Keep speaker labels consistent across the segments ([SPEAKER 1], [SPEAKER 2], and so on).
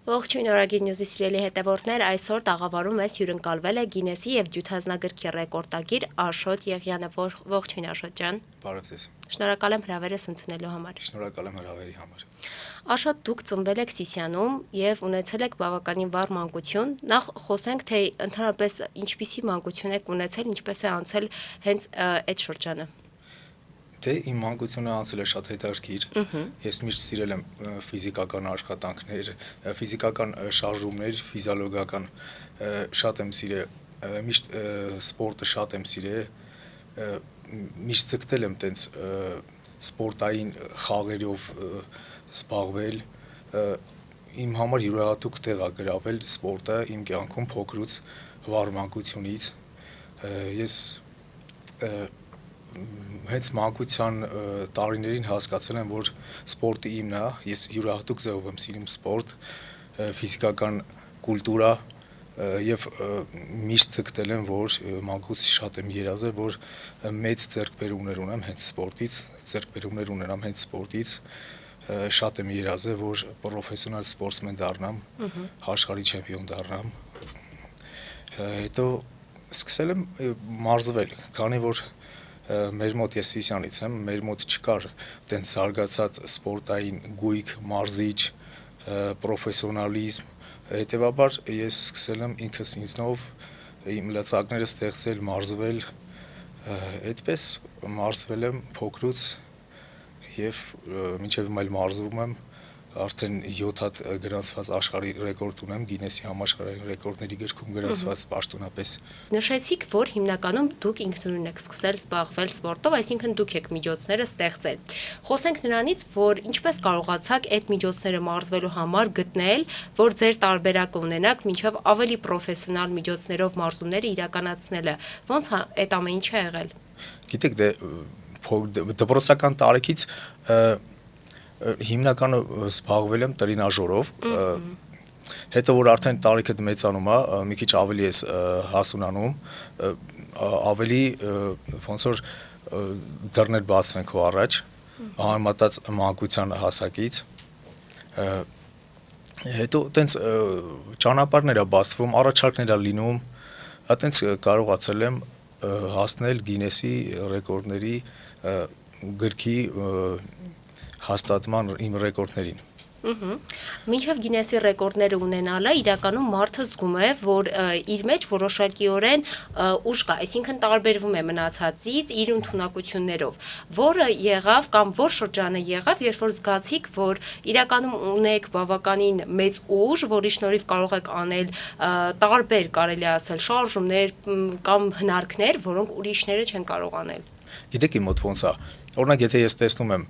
[SPEAKER 1] Ողջույն Օրագիր Նյուզի սիրելի հետևորդներ, այսօր տաղավարում ես հյուրընկալվել է Գինեսի և Ջութազնագրքի ռեկորդագիր Աշոտ Եղյանը, ողջույն Աշոտ ջան։
[SPEAKER 2] Բարև ձեզ։
[SPEAKER 1] Շնորհակալ եմ հրավերս ընդունելու համար։
[SPEAKER 2] Շնորհակալ եմ հրավերի համար։
[SPEAKER 1] Աշոտ, դուք ծնվել եք Սիսիանում և ունեցել եք բավականին վառ մանկություն։ Նախ խոսենք, թե ընդհանրապես ինչպիսի մանկություն եք ունեցել, ինչպես է անցել հենց այդ շրջանը։
[SPEAKER 2] Դե իմ մանկությունը անցել է շատ հետաքրքիր։ Ես միշտ սիրել եմ ֆիզիկական աշխատանքներ, ֆիզիկական շարժումներ, ֆիզիոլոգիական շատ եմ սիրել, միշտ սպորտը շատ եմ սիրել, միշտ ձգտել եմ տենց սպորտային խաղերով զբաղվել։ Իմ համար յուրահատուկ տեղ է գրավել սպորտը իմ կյանքում փոքրուց վառ մանկությունից։ Ես հենց մանկության տարիներին հասկացել եմ, որ սպորտը իմն է, ես յուրահատուկ ձևով եմ սիրում սպորտ, ֆիզիկական կուլտուրա եւ միշտ ձգտել եմ, որ մանկուց շատ եմ երազել, որ մեծ ձեռքբերումներ ունեմ հենց սպորտից, ձեռքբերումներ ունենամ հենց սպորտից, շատ եմ երազել, որ պրոֆեսիոնալ սպորտսմեն դառնամ, աշխարհի չեմպիոն դառնամ։ Հետո սկսել եմ մարզվել, քանի որ մեր մոտ ես Սիսիանից եմ, մեր մոտ չկար տենց զարգացած սպորտային գույք, մարզիչ, պրոֆեսիոնալիզմ, հետևաբար ես սկսել եմ ինքս ինձնով իմ լծակները ստեղծել, մարզվել, այդպես մարզվել եմ փոքրուց եւ մինչեւ հիմա էլ մարզվում եմ, արդեն 7 հատ գրանցված աշխարհի ռեկորդ ունեմ, Գինեսի համաշխարհային ռեկորդների գրքում գրանցված պաշտոնապես։
[SPEAKER 1] Նշեցիք, որ հիմնականում դուք ինքնուրույն եք սկսել զբաղվել սպորտով, այսինքն դուք եք միջոցները ստեղծել։ Խոսենք նրանից, որ ինչպես կարողացաք այդ միջոցները մարզվելու համար գտնել, որ ձեր տարբերակը ունենաք, մինչև ավելի պրոֆեսիոնալ միջոցներով մարզումները իրականացնելը։ Ոնց այդ ամեն ինչը եղել։
[SPEAKER 2] Գիտեք, դպրոցական տարիքից հիմնականը զբաղվել եմ տրինաժորով, հետո որ արդեն տարիքդ մեծանում է, մի քիչ ավելի ես հասունանում, ավելի ոնց որ դռներ բացվում են քո առաջ, համեմատած մանկության հասակից, հետո տենց ճանապարհներ է բացվում, առաջարկներ է լինում, այտենց կարողացել եմ հասնել Գինեսի ռեկորդների գրքի հաստատման իմ ռեկորդներին։
[SPEAKER 1] Մինչև Գինեսի ռեկորդները ունենալը իրականում մարդը զգում է, որ իր մեջ որոշակիորեն ուժ կա, այսինքն տարբերվում է մնացածից իր ընդունակություններով, որը եղավ կամ որ շրջանը եղավ, երբ որ զգացիք, որ իրականում ունեք բավականին մեծ ուժ, որի շնորհիվ կարող եք անել տարբեր, կարելի ասել, շարժումներ կամ հնարքներ, որոնք ուրիշները չեն կարող անել։
[SPEAKER 2] Գիտեք իմ մոտ ոնց է, օրինակ եթե ես տեսնում եմ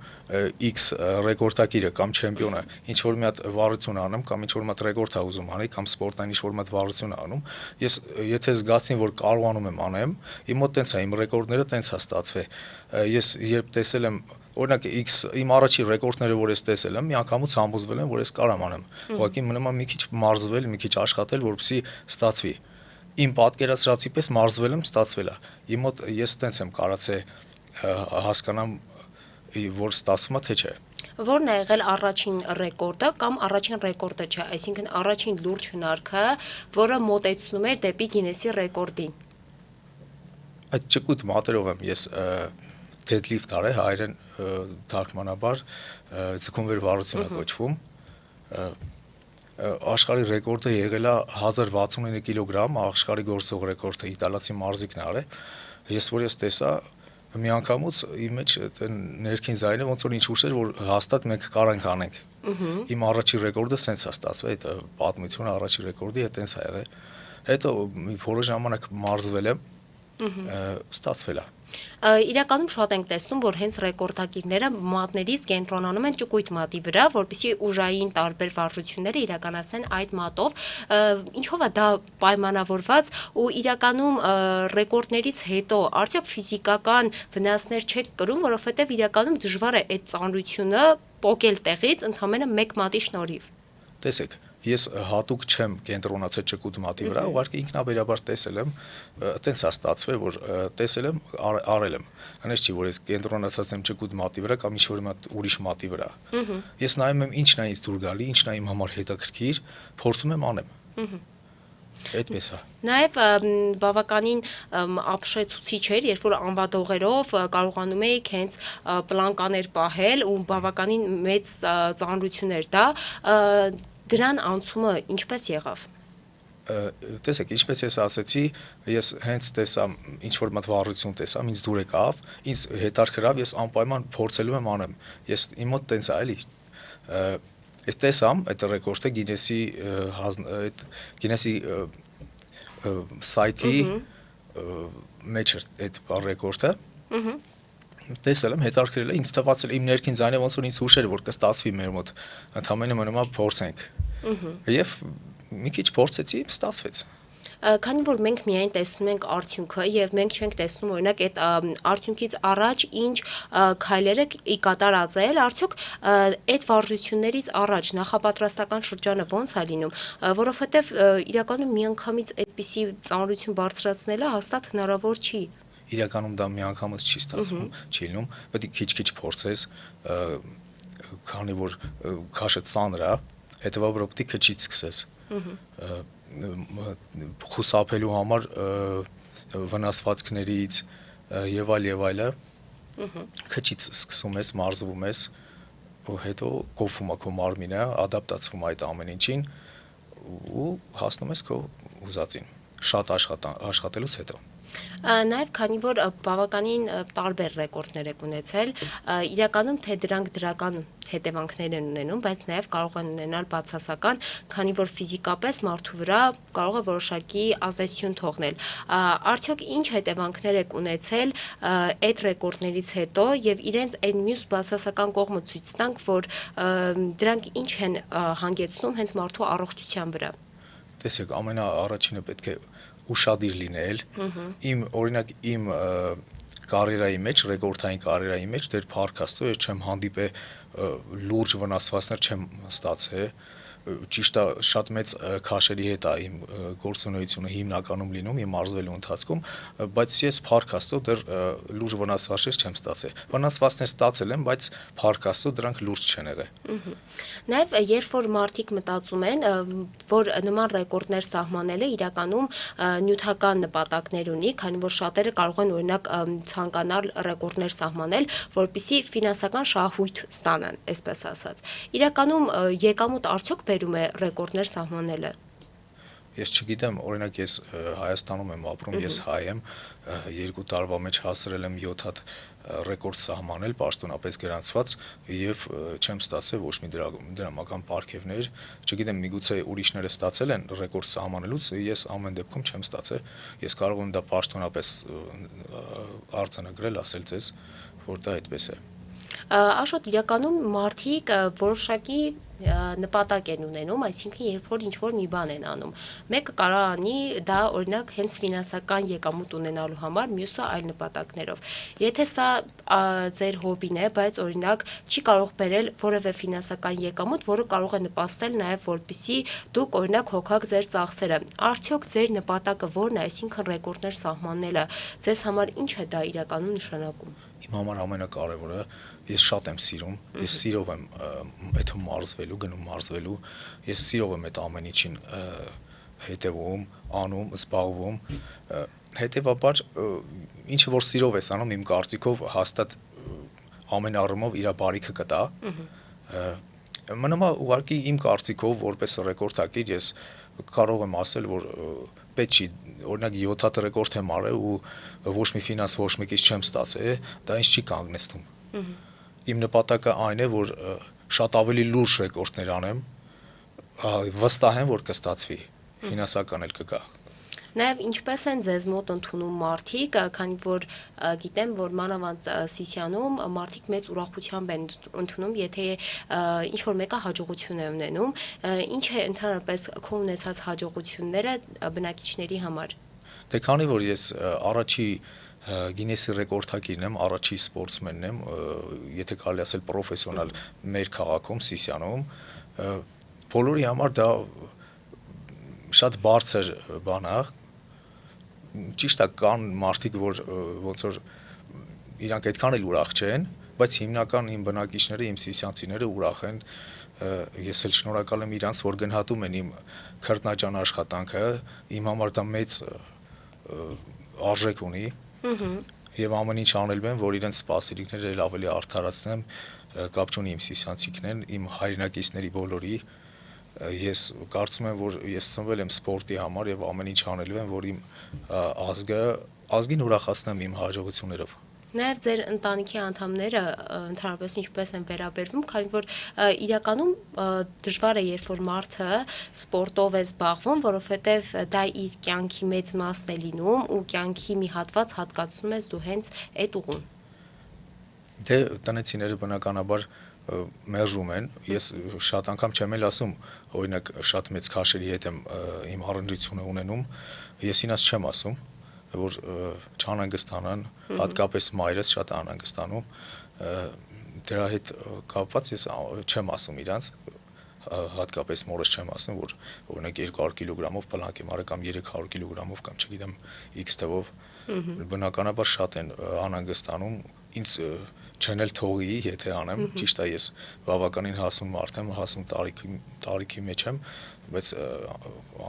[SPEAKER 2] X ռեկորդակիրը կամ չեմպիոնը ինչ որ մի հատ վարություն անում կամ ինչ որ մի հատ ռեկորդ է ուզում անի կամ սպորտային ինչ որ մի հատ վարություն անում, ես եթե զգացին, որ կարողանում եմ անեմ, իմ մոտ տենց է, իմ ռեկորդները տենց է ստացվել։ Ես երբ տեսել եմ, օրինակ X իմ առաջի ռեկորդները, որ ես տեսել եմ, մի անգամից համոզվել եմ, որ ես կարամ անեմ։ Ուղղակի մնում է մի քիչ մարզվել, մի քիչ աշխատել, որպեսզի ստացվի։ Իմ պատկերացրածի պես մարզվել եմ, ստացվել է։ Իմ մոտ ես տենց եմ կարացել հասկանամ, որ ստացվում է, թե չէ։
[SPEAKER 1] Որն է եղել առաջին ռեկորդը կամ առաջին ռեկորդը չէ, այսինքն առաջին լուրջ հնարքը, որը մոտեցնում էր դեպի Գինեսի ռեկորդին։
[SPEAKER 2] Այդ ճկուտ մատերով եմ ես deadlift արել, հայերեն թարգմանաբար ձգումվեր վարություն է կոչվում։ Աշխարհի ռեկորդը եղել է 1069 կիլոգրամ, աշխարհի գործող ռեկորդը իտալացի մարզիկն է արել։ Ես որ ես տեսա մի անգամուց իմ մեջ ներքին ձայնը ոնց որ ինչ ուշեր, որ հաստատ մենք կարանք անենք։ Իմ առաջի ռեկորդը սենց է ստացվել, այդ պատմությունը առաջի ռեկորդի հետ տենց է եղել։ Հետո որոշ ժամանակ մարզվել եմ, ստացվել է։
[SPEAKER 1] Իրականում շատ ենք տեսնում, որ հենց ռեկորդակիրները մատներից կենտրոնանում են ճկույտ մատի վրա, որպեսզի ուժային տարբեր վարժությունները իրականացնեն այդ մատով, ինչով է դա պայմանավորված ու իրականում ռեկորդներից հետո արդյոք ֆիզիկական վնասներ չեք կրում, որովհետև իրականում դժվար է այդ ծանրությունը պոկել տեղից ընդամենը մեկ մատի շնորհիվ։
[SPEAKER 2] Տեսեք, ես հատուկ չեմ կենտրոնացել ճկուտ մատի վրա, ուղղակի ինքնաբերաբար տեսել եմ, այտենց է ստացվել, որ տեսել եմ, արել եմ։ Հենց չի, որ ես կենտրոնացած եմ ճկուտ մատի վրա կամ ինչ-որ ուրիշ մատի վրա։ Ես նայում եմ ինչն է ինձ դուր գալի, ինչն է իմ համար հետաքրքիր, փորձում եմ անեմ։ Այդպես է։
[SPEAKER 1] Նաև բավականին ապշեցուցիչ էր, երբ որ անվադողերով կարողանում էիք հենց պլանկաներ պահել ու բավականին մեծ ծանրություն էր դա, դրան անցումը ինչպես եղավ։
[SPEAKER 2] Տեսեք, ինչպես ես ասացի, ես հենց տեսա ինչ-որ մատ վառություն տեսամ, ինձ դուր եկավ, ինձ հետարքրավ, ես անպայման փորձելու եմ անեմ։ Ես իմ մոտ տենց է, էլի։ Ես տեսամ այդ ռեկորդը Գինեսի սայթի մեջ էր այդ ռեկորդը։ Տեսել եմ, հետարքրել է, ինձ թվացել իմ ներքին ձայնը ոնց որ ինձ հուշեր, որ կստացվի մեր մոտ։ Ընդհանրապես մնում է փորձենք։ Եվ մի քիչ փորձեցի, ստացվեց։
[SPEAKER 1] Քանի որ մենք միայն տեսնում ենք արդյունքը եւ մենք չենք տեսնում օրինակ այդ արդյունքից առաջ ինչ քայլերը կատարած է, արդյոք այդ վարժություններից առաջ նախապատրաստական շրջանը ոնց է լինում, որովհետեւ իրականում միանգամից այդպիսի ծանրություն բարձրացնելը հաստատ հնարավոր չի։
[SPEAKER 2] Իրականում դա միանգամից չի ստացվում, չի լինում, պետք է քիչ-քիչ փորձես, քանի որ քաշը ծանր է, հետեւաբար պետք է քչից սկսես։ Խուսափելու համար վնասվածքներից եւ այլը քչից սկսում ես, մարզվում ես, ու հետո կոփում է քո մարմինը, ադապտացվում այդ ամեն ինչին ու հասնում ես քո ուզածին, շատ աշխատելուց հետո։
[SPEAKER 1] Նաև քանի որ բավականին տարբեր ռեկորդներ եք ունեցել, իրականում թե դրանք դրական հետևանքներ են ունենում, բայց նաև կարող են ունենալ բացասական, քանի որ ֆիզիկապես մարդու վրա կարող է որոշակի ազդեցություն թողնել։ Արդյոք ինչ հետևանքներ եք ունեցել այդ ռեկորդներից հետո եւ իրենց այն մյուս բացասական կողմը ցույց տանք, որ դրանք ինչ են հանգեցնում հենց մարդու առողջության վրա։
[SPEAKER 2] Տեսեք, ամենաառաջինը պետք է ուշադիր լինել։ Օրինակ իմ կարիերայի մեջ, ռեկորդային կարիերայի մեջ դեռ փառք Աստծո ես չեմ հանդիպել լուրջ վնասվածքներ չեմ ստացել։ Ճիշտ է, շատ մեծ քաշերի հետ է իմ գործունեությունը հիմնականում լինում իմ մարզվելու ընթացքում, բայց ես փառք Աստծո դեռ լուրջ վնասվածքներ չեմ ստացել։ Վնասվածքներ ստացել եմ, բայց փառք Աստծո դրանք լուրջ չեն եղել։
[SPEAKER 1] Նաև երբ որ մարդիկ մտածում են, որ նման ռեկորդներ սահմանելը իրականում նյութական նպատակներ ունի, քանի որ շատերը կարող են օրինակ ցանկանալ ռեկորդներ սահմանել, որպեսզի ֆինանսական շահույթ ստանան, այսպես ասած։ Իրականում եկամուտ արդյոք բերում է ռեկորդներ սահմանելը։
[SPEAKER 2] Ես չգիտեմ, օրինակ ես Հայաստանում եմ ապրում, ես հայ եմ, 2 տարվա մեջ հասրել եմ 7 հատ ռեկորդ սահմանել, պաշտոնապես գրանցված եւ չեմ ստացել ոչ մի դրամական պարգևներ, չգիտեմ, միգուցե ուրիշները ստացել են ռեկորդ սահմանելուց, ես ամեն դեպքում չեմ ստացել։ Ես կարող եմ դա պաշտոնապես արձանագրել, ասել ձեզ, որ դա այդպես է։
[SPEAKER 1] Աշոտ, իրականում մարդիկ որոշակի նպատակ են ունենում, այսինքն երբ որ ինչ-որ մի բան են անում։ Մեկը կարող անի դա օրինակ հենց ֆինանսական եկամուտ ունենալու համար, մյուսը այլ նպատակներով։ Եթե սա ձեր հոբին է, բայց օրինակ չի կարող բերել որևէ ֆինանսական եկամուտ, որը կարող է նպաստել նաև որպեսզի դուք օրինակ հոգաք ձեր ծախսերը։ Արդյոք ձեր նպատակը ո՞րն է, այսինքն ռեկորդներ սահմանելը, ձեզ համար ինչ է դա իրականում նշանակում։
[SPEAKER 2] Իմ համար ամենակարևորը ես շատ եմ սիրում, ես սիրով եմ այդ մարզվելու, գնում մարզվելու, ես սիրով եմ այդ ամեն ինչին հետևում, անում, զբաղվում, հետևաբար ինչը որ սիրով ես անում, իմ կարծիքով հաստատ ամեն առումով իր բարիքը կտա։ Մնում է ուղղակի իմ կարծիքով որպես ռեկորդակիր ես կարող եմ ասել, որ պետք չի, օրինակ 7 հատ ռեկորդ եմ արել ու ոչ մի ֆինանս ոչ մեկից չեմ ստացել, դա ինձ չի կանգնեցնում։ Իմ նպատակը այն է, որ շատ ավելի լուրջ ռեկորդներ անեմ, վստահ եմ, որ կստացվի, ֆինանսական էլ կգա։
[SPEAKER 1] Նաև ինչպես են ձեզ մոտ ընդունում մարդիկ, քանի որ գիտեմ, որ մանավանդ Սիսիանում մարդիկ մեծ ուրախությամբ են ընդունում, եթե ինչ-որ մեկը հաջողություն է ունենում, ինչ է ընդհանրապես քո ունեցած հաջողությունները բնակիչների համար։
[SPEAKER 2] Դե քանի որ ես առաջի Գինեսի ռեկորդակիրն եմ, առաջի սպորտսմենն եմ, եթե կարելի ասել պրոֆեսիոնալ մեր քաղաքում Սիսիանում, բոլորի համար դա շատ բարձր բան է, ճիշտ է կան մարդիկ, որ ոնց որ իրանք այդքան էլ ուրախ չեն, բայց հիմնական իմ բնակիչները, իմ սիսյանցիները ուրախ են, ես էլ շնորհակալ եմ իրանց, որ գնահատում են իմ քրտնաջան աշխատանքը, իմ համար դա մեծ արժեք ունի, եւ ամեն ինչ անելու եմ, որ իրենց սպասելիքները էլ ավելի արդարացնեմ, կապ չունի իմ սիսյանցիքն, իմ հայրենակիցների բոլորի, ես կարծում եմ, որ ես ծնվել եմ սպորտի համար եւ ամեն ինչ անելու եմ, որ իմ ազգին ուրախացնեմ իմ հաջողություններով։
[SPEAKER 1] Նաև ձեր ընտանիքի անդամները ընդհանրապես ինչպես են վերաբերվում, քանի որ իրականում դժվար է, երբ որ մարդը սպորտով է զբաղվում, որովհետև դա իր կյանքի մեծ մասն է լինում ու կյանքի մի հատված հատկացնում ես դու հենց այդ ուղուն։
[SPEAKER 2] Դե տնեցիները բնականաբար մերժում են, ես շատ անգամ չեմ էլ ասում, օրինակ շատ մեծ քաշերի հետ եմ իմ առնջությունը ունենում, ես ինձ չեմ ասում, որ չանհանգստանան, հատկապես մայրս շատ անհանգստանում, դրա հետ կապված ես չեմ ասում իրանց, հատկապես մորս չեմ ասում, որ օրինակ 200 կիլոգրամով պլանկ եմ արել կամ 300 կիլոգրամով կամ չգիտեմ X թվով, բնականաբար շատ են անհանգստանում, ինձ չեն էլ թողի, եթե անեմ, ճիշտ է ես բավականին հասուն մարդ եմ, հասուն տարիքի մեջ եմ, բայց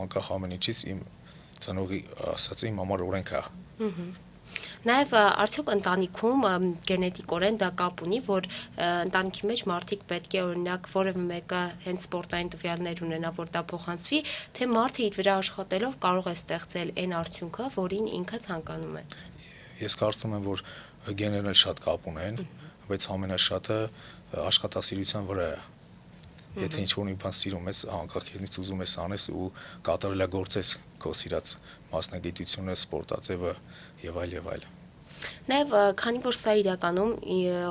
[SPEAKER 2] անկախ ամեն ինչից իմ ծնողի ասածը իմ համար օրենք է։
[SPEAKER 1] Նաև արդյոք ընտանիքում գենետիկորեն դա կապ ունի, որ ընտանիքի մեջ մարդիկ պետք է օրինակ որևէ մեկը հենց սպորտային տվյալներ ունենա, որ դա փոխանցվի, թե մարդը իր վրա աշխատելով կարող է ստեղծել այն արդյունքը, որին ինքը ցանկանում է։
[SPEAKER 2] Ես կարծում եմ, որ գեներն էլ շատ կապ ունեն, բայց ամենաշատը աշխատասիրության վրա է։ Եթե ինչ-որ մի բան սիրում ես, անկախ քեզնից ուզում ես անես ու կատարելագործես քո սիրած մասնագիտությունը, սպորտաձևը եւ այլ եւ այլ։
[SPEAKER 1] Նաև քանի որ սա իրականում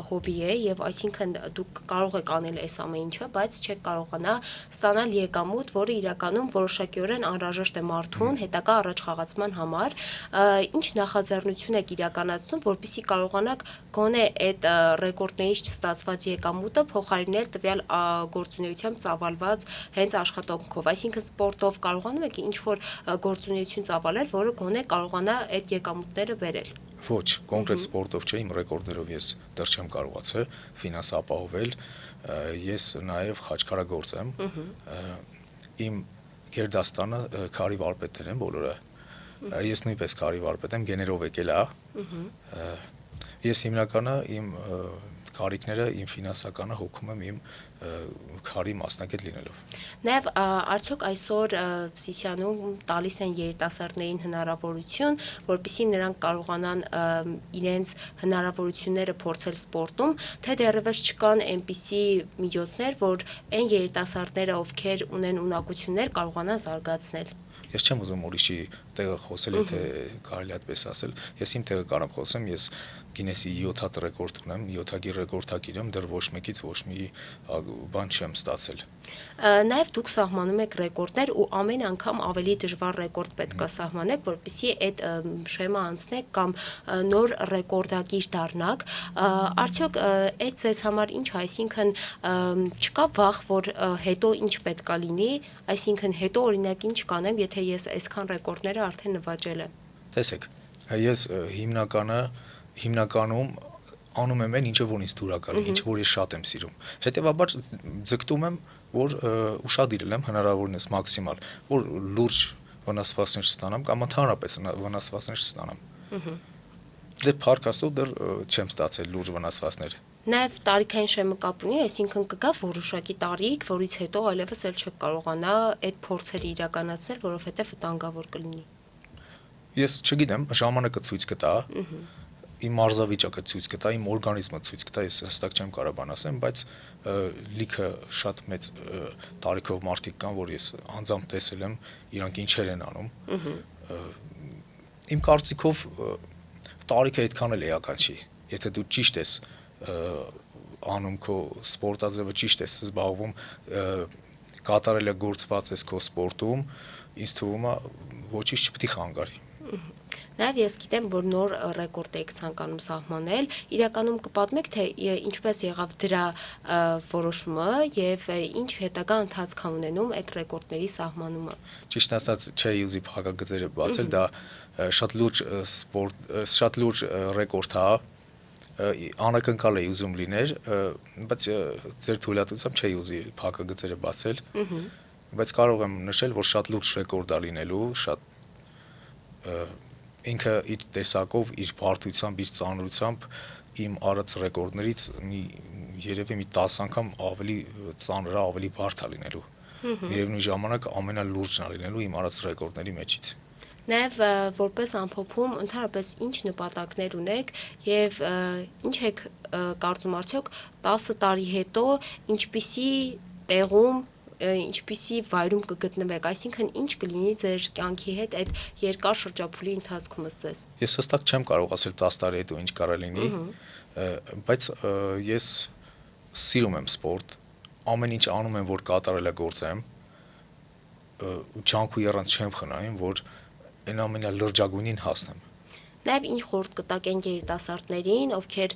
[SPEAKER 1] հոբի է եւ այսինքն դուք կարող եք անել այս ամեն ինչը, բայց չեք կարողանա ստանալ եկամուտ, որը իրականում որոշակիորեն անհրաժեշտ է մարդուն հետագա առաջխաղացման համար, ինչ նախաձեռնություն եք իրականացնում, որպեսզի կարողանաք գոնե այդ ռեկորդներից չստացված եկամուտը փոխարինել տվյալ գործունեությամբ ծավալված հենց աշխատանքով, այսինքն սպորտով կարողանում եք ինչ որ գործունեություն ծավալել, որը գոնե կարողանա այդ եկամուտները բերել։
[SPEAKER 2] Ոչ, կոնկրետ սպորտով չէ, իմ ռեկորդներով ես դեռ չեմ կարողացել ֆինանս ապահովել, ես նաև խաչքարագործ եմ, իմ գերդաստանը քարի վարպետներ են բոլորը, ես նույնպես քարի վարպետ եմ, գեներով եկել է, ես հիմնականը իմ կարիքները, իմ ֆինանսականը հոգում եմ իմ քարի մասնակից լինելով։
[SPEAKER 1] Նաև արդյոք այսօր Սիսիանում տալիս են երիտասարդներին հնարավորություն, որպեսզի նրանք կարողանան իրենց հնարավորությունները փորձել սպորտում, թե դեռևս չկան այնպիսի միջոցներ, որ այն երիտասարդները, ովքեր ունեն ունակություններ, կարողանան զարգացնել։
[SPEAKER 2] Ես չեմ ուզում ուրիշի տեղը խոսել, եթե կարելի է այդպես ասել, ես իմ տեղը կարող խոսեմ, ես Գինեսի 7 հատ ռեկորդ ունեմ, 7-ագիր ռեկորդակիր եմ, դեռ ոչ մեկից ոչ մի բան չեմ ստացել։
[SPEAKER 1] Նաև դուք սահմանում եք ռեկորդներ ու ամեն անգամ ավելի դժվար ռեկորդ պետք է սահմանեք, որպեսզի այդ շեմա անցնեք կամ նոր ռեկորդակիր դառնաք։ Արդյոք այդ ձեզ համար ինչ է, այսինքն չկա վախ, որ հետո ինչ պետք է լինի, այսինքն հետո օրինակ ինչ կանեմ, եթե ես այսքան ռեկորդները արդեն նվաճել եմ։
[SPEAKER 2] Տեսեք, ես հիմնականում անում եմ այն, ինչը որ ինձ դուր է գալիս, ինչը որ ես շատ եմ սիրում։ Հետևաբար ձգտում եմ, որ ուշադիր եմ հնարավորինս մաքսիմալ, որ լուրջ վնասվածքներ չստանամ կամ ընդհանրապես վնասվածքներ չստանամ։ Դե փառք Աստծո դեռ չեմ ստացել լուրջ վնասվածքներ։
[SPEAKER 1] Նաև տարիքային շեմը կապ ունի, այսինքն կգա որոշակի տարիք, որից հետո այլևս էլ չեք կարողանա այդ փորձերը իրականացնել, որովհետև վտանգավոր կլինի։
[SPEAKER 2] Ես չգիտեմ, ժամանակը ցույց կտա, իմ մարզավիճակը ցույց կտա, իմ օրգանիզմը ցույց կտա, ես հստակ չեմ կարող բան ասեմ, բայց լիքը շատ մեծ տարիքով մարդիկ կան, որ ես անձամբ տեսել եմ, իրանք ինչեր են անում։ Իմ կարծիքով տարիքը այդքան էլ էական չի, եթե դու ճիշտ ես անում քո սպորտաձևը, ճիշտ ես զբաղվում, կատարելագործված ես քո սպորտում, ինձ թվում է ոչինչ չպետք է խանգարի։
[SPEAKER 1] Նաև ես գիտեմ, որ նոր ռեկորդ եք ցանկանում սահմանել, իրականում կպատմեք, թե ինչպես եղավ դրա որոշումը եւ ինչ հետագա ընթացք է ունենում այդ ռեկորդների սահմանումը։
[SPEAKER 2] Ճիշտ ասած, չէի ուզի փակագծերը բացել, դա շատ լուրջ ռեկորդ է, անակնկալ էի ուզում լիներ, բայց ձեր թույլատվությամբ չէի ուզի փակագծերը բացել, բայց կարող եմ նշել, որ շատ լուրջ ռեկորդ է լինելու, շատ ինքը իր տեսակով, իր բարդությամբ, իր ծանրությամբ իմ արած ռեկորդներից երևի մի 10 անգամ ավելի ծանր, ավելի բարդ է լինելու։ Միևնույն ժամանակ ամենալուրջն է լինելու իմ արած ռեկորդների մեջից։
[SPEAKER 1] Նաև որպես ամփոփում, ընդհանրապես ինչ նպատակներ ունեք եւ ինչ եք կարծում արդյոք 10 տարի հետո ինչպիսի տեղում ինչպիսի վայրում կգտնվեք, այսինքն ինչ կլինի ձեր կյանքի հետ այդ երկար շրջափուլի ընթացքում ըստ։
[SPEAKER 2] Ես հստակ չեմ կարող ասել 10 տարի հետո ինչ կարա լինի, բայց ես սիրում եմ սպորտ, ամեն ինչ անում եմ, որ կատարելագործեմ, ու ջանք ու եռանց չեմ խնայում, որ այն ամենալրջագույնին հասնեմ։
[SPEAKER 1] Նաև ինչ խորհուրդ կտակ այն երիտասարդներին, ովքեր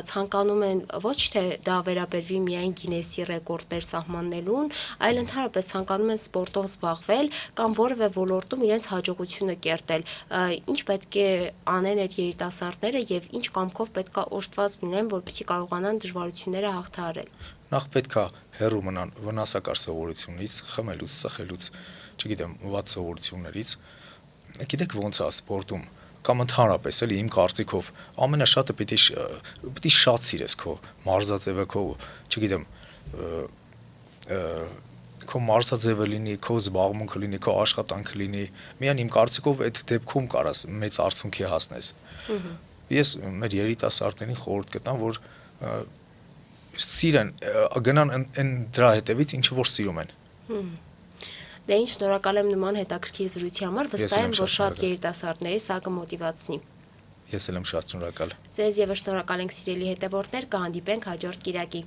[SPEAKER 1] ցանկանում են ոչ թե դա վերաբերվի միայն Գինեսի ռեկորդներ սահմանելուն, այլ ընդհանրապես ցանկանում են սպորտով զբաղվել կամ որևէ ոլորտում իրենց հաջողությունը կերտել։ Ինչ պետք է անեն այդ երիտասարդները եւ ինչ կամքով պետք է օժտված լինեն, որպեսզի կարողանան դժվարությունները հաղթահարել։
[SPEAKER 2] Նախ պետք է հեռու մնան վնասակար սովորությունից, խմելուց, ծխելուց, չգիտեմ, վատ սովորություններից։ Գիտեք ոնց է սպորտում կամ ընդհանրապես էլի իմ կարծիքով ամենաշատը պիտի շատ սիրես քո մարզաձևը, քո, չգիտեմ, քո մարզաձևը լինի, քո զբաղմունքը լինի, քո աշխատանքը լինի, միայն իմ կարծիքով այդ դեպքում կարաս մեծ արդյունքի հասնես։ Ես մեր երիտասարդներին խորհուրդ կտամ, որ սիրեն, գնան դրա հետևից, ինչը որ սիրում են։
[SPEAKER 1] Դե ինչ շնորհակալ եմ նման հետաքրքիր զրույցի համար, վստահ եմ, որ շատ երիտասարդների սա կմոտիվացնի։
[SPEAKER 2] Ես էլ եմ շատ շնորհակալ։
[SPEAKER 1] Ձեզ եւս շնորհակալ ենք սիրելի հետևորդներ, կհանդիպենք հաջորդ կիրակի։